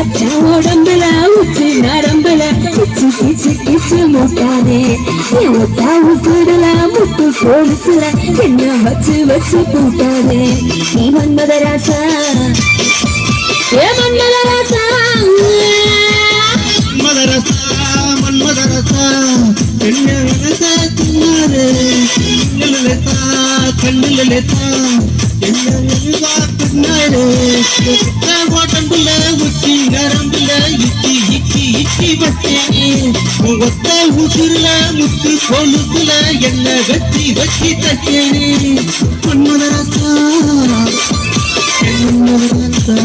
உடம்புல உச்சி நரம்புல கிச்சு கிச்சு கிச்சு முட்டாதே ஒட்டா உசுடுல முட்டு கொலுசுல என்ன வச்சு வச்சு பூட்டாதே நீ மன்மத ராசா ஏ மன்மத ராசா மன்மத ராசா என்ன வினசா தின்னாரு கண்ணுல என்ன வினசா தின்னாரு உடம்புல உச்சி நரம்புல இச்சி இச்சி இச்சி வச்சேனே ஒத்த உசுருல முத்து கொலுசுல என்ன வச்சி வச்சி தச்சேனே மன்மத ராசா மன்மத ராசா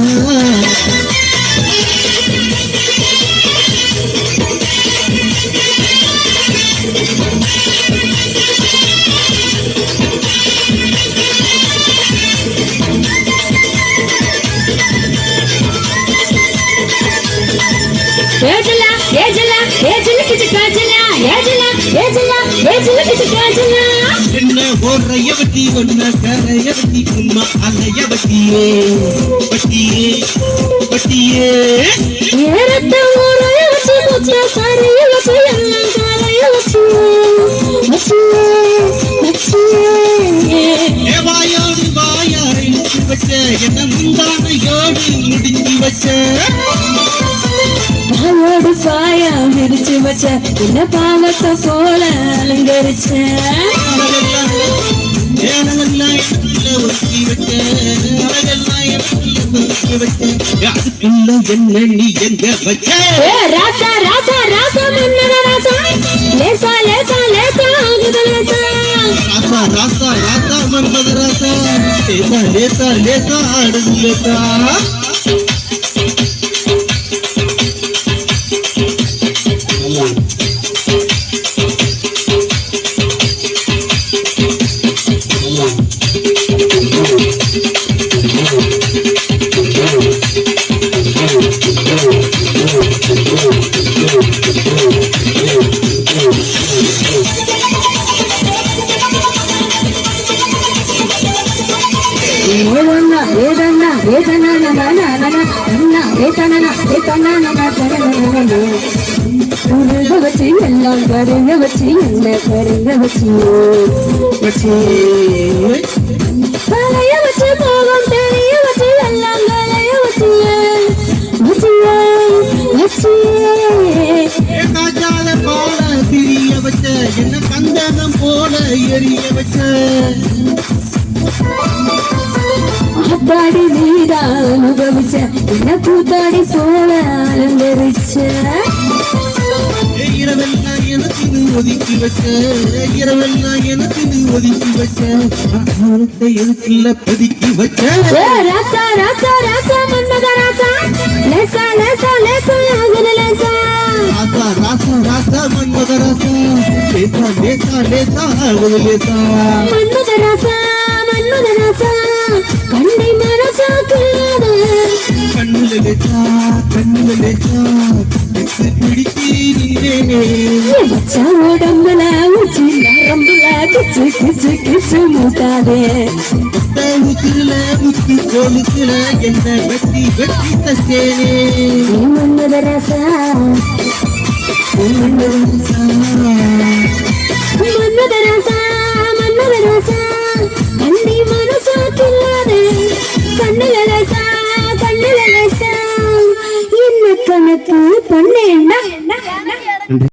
என்ன ஓரையவத்தி ஒன்ன கரையவத்தி உம்மா அலையவத்தியே பட்டியே பட்டியே ஏரத்த ஓரையவத்தி முத்த கரையவத்தி எல்லாம் கரையவத்தி வாயோடு வாயாய் வச்ச என்ன முந்தானையோடு முடிஞ்சு வச்ச பாவோடு பாயா விரிச்சு வச்ச என்ன பாவத்தை போல அலங்கரிச்ச அதுக்குள்ள என்ன நீ எங்க வச்ச ராசா ராசா ராசா மன்மத ராசா லேசா லேசா லேசா ஆகுது லேசா ராசா ராசா ராசா மன்மத ராசா லேசா லேசா லேசா ஆடுது லேசா வச்சு எல்லாம் கருங்க வச்சு என்ன கருங்க வச்சு கலைய வச்சு போகும் தெரிய வச்சு எல்லாம் கலைய வச்சு காஜால போல திரிய வச்ச என்ன கந்தனம் போல எரிய வச்ச அப்பாடி நீரா அனுபவிச்ச என்ன கூத்தாடி போல அலங்கரிச்ச இரவெல்லாம் எனக்கு ஒதுக்கி வச்ச இரவெல்லாம் எனக்கு ஒதுக்கி வச்ச எனக்குள்ள பதுக்கி வச்ச ராசா ராசா ராசா மன்மத ராசா லேசா லேசா லேசா ஆகுது லேசா ராசா ராசா ராசா மன்மத ராசா லேசா லேசா லேசா ஆகுது லேசா மன்மத ராசா கண்ணை மனசா கிள்ளாத கண்ணுல லேசா வச்ச உடம்புல உச்சி நரம்புல கிச்சு கிச்சு கிச்சு மூட்டாதே உசுல முத்து கோலுக்குல என்ன வெட்டி வெட்டி தச்சேனே மன்மத ராசா மன்மத ராசா கண்ணை மனசா கிள்ளாத கண்ணுல லேசா என்ன கணக்கு பண்ணேன்னா